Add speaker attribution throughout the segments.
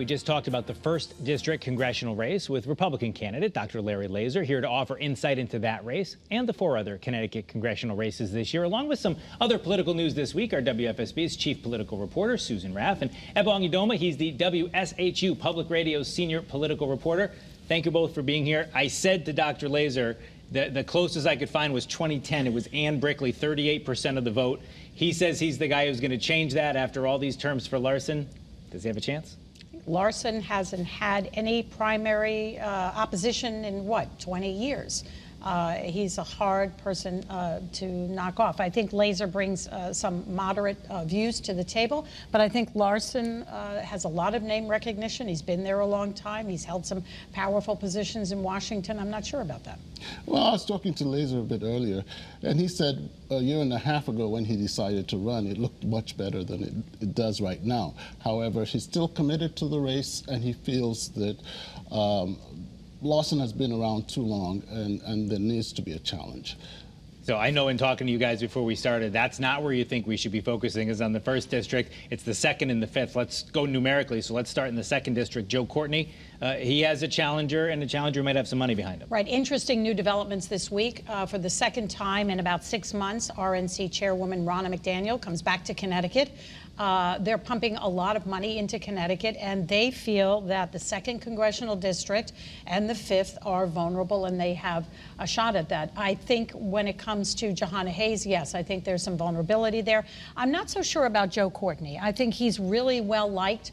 Speaker 1: We just talked about the 1st District congressional race with Republican candidate Dr. Larry Laser, here to offer insight into that race and the 4 other Connecticut congressional races this year, along with some other political news this week. Our WFSB's chief political reporter, Susan Raff, and Ebong Idoma, he's the WSHU Public Radio's senior political reporter. Thank you both for being here. I said to Dr. Laser, the closest I could find was 2010. It was Ann Brickley, 38% of the vote. He says he's the guy who's going to change that after all these terms for Larson. Does he have a chance?
Speaker 2: Larson hasn't had any primary opposition in, what, 20 years. He's a hard person to knock off. I think Laser brings some moderate views to the table, but I think Larson has a lot of name recognition. He's been there a long time. He's held some powerful positions in Washington. I'm not sure about that.
Speaker 3: Well, I was talking to Laser a bit earlier, and he said a year and a half ago when he decided to run, it looked much better than it does right now. However, he's still committed to the race, and he feels that Lawson has been around too long, and there needs to be a challenge.
Speaker 1: So I know in talking to you guys before we started, that's not where you think we should be focusing, is on the 1st District. It's the 2nd and the 5th. Let's go numerically. So let's start in the 2nd District. Joe Courtney, he has a challenger, and the challenger might have some money behind him.
Speaker 2: Right. Interesting new developments this week. For the 2nd time in about 6 months, RNC Chairwoman Ronna McDaniel comes back to Connecticut. They're pumping a lot of money into Connecticut, and they feel that the 2nd Congressional District and the 5th are vulnerable, and they have a shot at that. I think when it comes to Jahana Hayes, yes, I think there's some vulnerability there. I'm not so sure about Joe Courtney. I think he's really well liked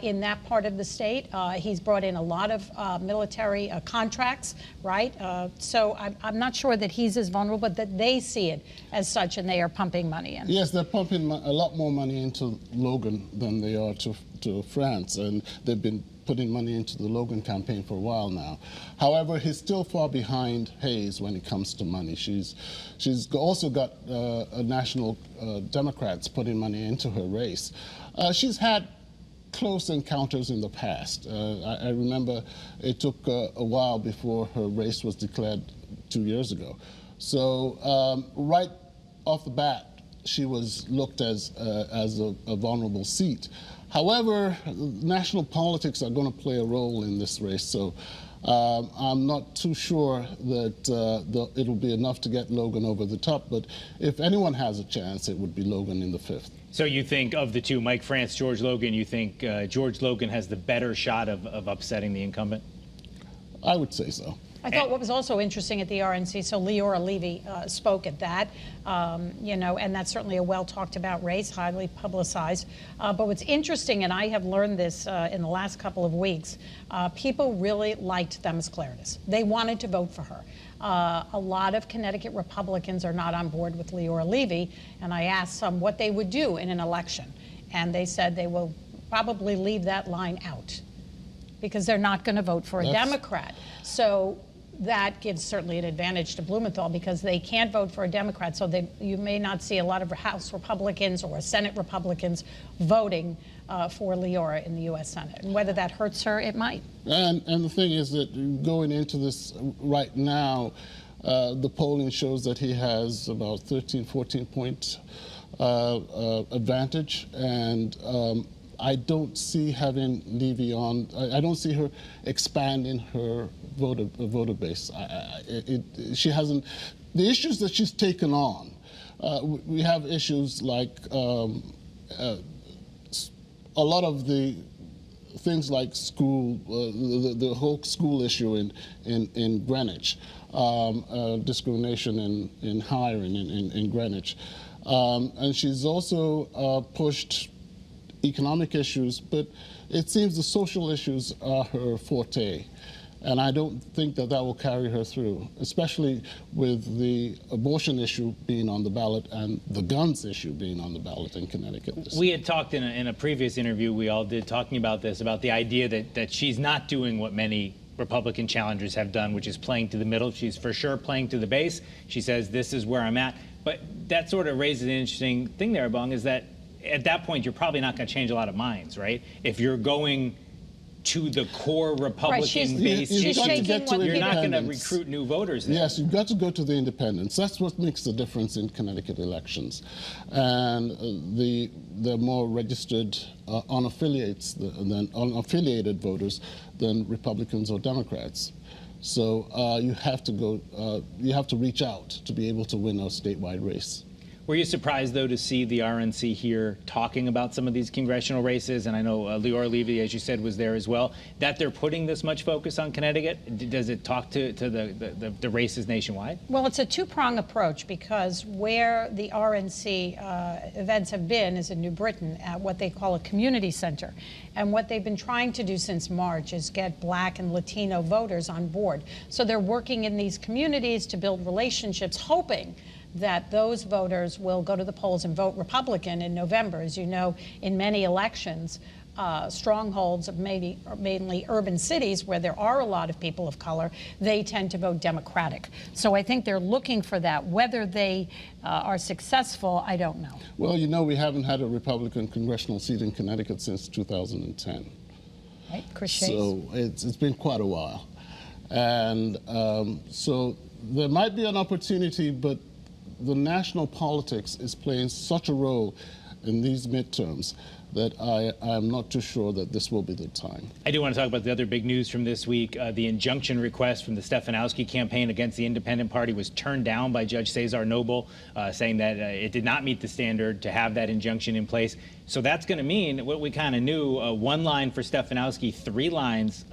Speaker 2: in that part of the state. He's brought in a lot of military contracts, right? So I'm not sure that he's as vulnerable, but that they see it as such, and they are pumping money in.
Speaker 3: Yes, they're pumping a lot more money into Logan than they are to France, and they've been putting money into the Logan campaign for a while now. However, he's still far behind Hayes when it comes to money. She's also got national Democrats putting money into her race. She's had close encounters in the past. I remember it took a while before her race was declared 2 years ago. So right off the bat, she was looked as a vulnerable seat. However, national politics are going to play a role in this race, so I'm not too sure that it'll be enough to get Logan over the top, but if anyone has a chance, it would be Logan in the 5th.
Speaker 1: So you think of the two, Mike France, George Logan, you think George Logan has the better shot of upsetting the incumbent?
Speaker 3: I would say so.
Speaker 2: I thought what was also interesting at the RNC, so Leora Levy spoke at that, you know, and that's certainly a well-talked-about race, highly publicized. But what's interesting, and I have learned this in the last couple of weeks, people really liked Themis Claridis. They wanted to vote for her. A lot of Connecticut Republicans are not on board with Leora Levy, and I asked some what they would do in an election, and they said they will probably leave that line out because they're not going to vote for a Democrat. So that gives certainly an advantage to Blumenthal because they can't vote for a Democrat, so you may not see a lot of House Republicans or Senate Republicans voting for Leora in the U.S. Senate. And whether that hurts her, it might. And
Speaker 3: the thing is that going into this right now, the polling shows that he has about 13, 14-point advantage, and I don't see having Levy on. I don't see her expanding her voter base. She hasn't. The issues that she's taken on, we have issues like a lot of the things like school, the whole school issue in Greenwich, discrimination in hiring in Greenwich, and she's also pushed economic issues, but it seems the social issues are her forte. And I don't think that will carry her through, especially with the abortion issue being on the ballot and the guns issue being on the ballot in Connecticut.
Speaker 1: We had talked in a previous interview we all did talking about this, about the idea that she's not doing what many Republican challengers have done, which is playing to the middle. She's for sure playing to the base. She says, this is where I'm at. But that sort of raises an interesting thing there, Bong, is that at that point, you're probably not going to change a lot of minds, right? If you're going to the core Republican
Speaker 2: she's
Speaker 1: base.
Speaker 3: You've got to get to
Speaker 1: You're not going to
Speaker 3: independents.
Speaker 1: recruit new voters there.
Speaker 3: Yes, you've got to go to the independents. That's what makes the difference in Connecticut elections. And the more registered unaffiliated voters than Republicans or Democrats. So you have to reach out to be able to win a statewide race.
Speaker 1: Were you surprised, though, to see the RNC here talking about some of these congressional races? And I know Leora Levy, as you said, was there as well. That they're putting this much focus on Connecticut, does it talk to the races nationwide?
Speaker 2: Well, it's a two-prong approach, because where the RNC events have been is in New Britain at what they call a community center. And what they've been trying to do since March is get Black and Latino voters on board. So they're working in these communities to build relationships, hoping that those voters will go to the polls and vote Republican in November. As you know, in many elections, strongholds of mainly urban cities where there are a lot of people of color, they tend to vote Democratic. So I think they're looking for that. Whether they are successful, I don't know.
Speaker 3: Well, you know, we haven't had a Republican congressional seat in Connecticut since 2010.
Speaker 2: Right, Chris Shays?
Speaker 3: So it's been quite a while. And so there might be an opportunity, but the national politics is playing such a role in these midterms that I am not too sure that this will be the time.
Speaker 1: I do want to talk about the other big news from this week. The injunction request from the Stefanowski campaign against the Independent Party was turned down by Judge Cesar Noble, saying that it did not meet the standard to have that injunction in place. So that's going to mean what we kind of knew, one line for Stefanowski, 3 lines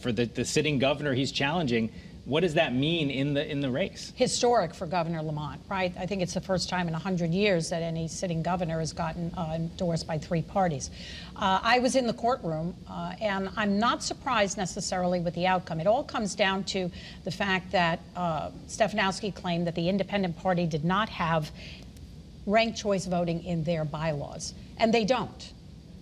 Speaker 1: for the sitting governor he's challenging. What does that mean in the race?
Speaker 2: Historic for Governor Lamont, right? I think it's the first time in 100 years that any sitting governor has gotten endorsed by 3 parties. I was in the courtroom, and I'm not surprised necessarily with the outcome. It all comes down to the fact that Stefanowski claimed that the Independent Party did not have ranked choice voting in their bylaws, and they don't.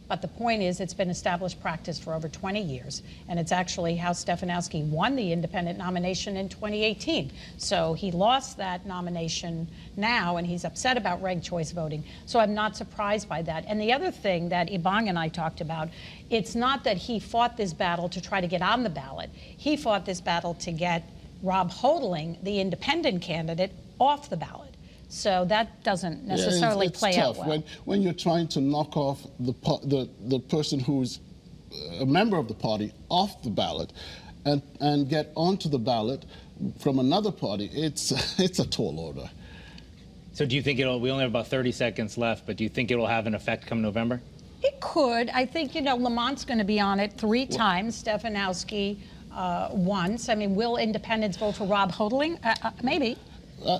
Speaker 2: But the point is, it's been established practice for over 20 years, and it's actually how Stefanowski won the independent nomination in 2018. So he lost that nomination now, and he's upset about ranked choice voting. So I'm not surprised by that. And the other thing that Ibang and I talked about, it's not that he fought this battle to try to get on the ballot. He fought this battle to get Rob Hodeling, the independent candidate, off the ballot. So that doesn't necessarily play out well.
Speaker 3: When you're trying to knock off the person who's a member of the party off the ballot and get onto the ballot from another party, it's a tall order.
Speaker 1: So do you think we only have about 30 seconds left, but do you think it'll have an effect come November?
Speaker 2: It could. I think, Lamont's going to be on it 3 times, Stefanowski once. I mean, will independents vote for Rob Hodeling? Maybe.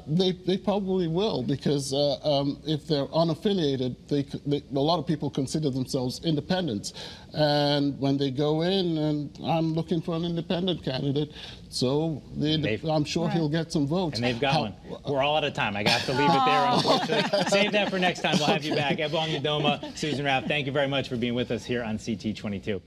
Speaker 3: They probably will, because if they're unaffiliated, a lot of people consider themselves independents. And when they go in, and I'm looking for an independent candidate, so I'm sure he'll get some votes.
Speaker 1: And they've got one. We're all out of time. I got to leave it there, unfortunately. Save that for next time. We'll have you back. Ebong Udoma, Susan Raff, thank you very much for being with us here on CT22.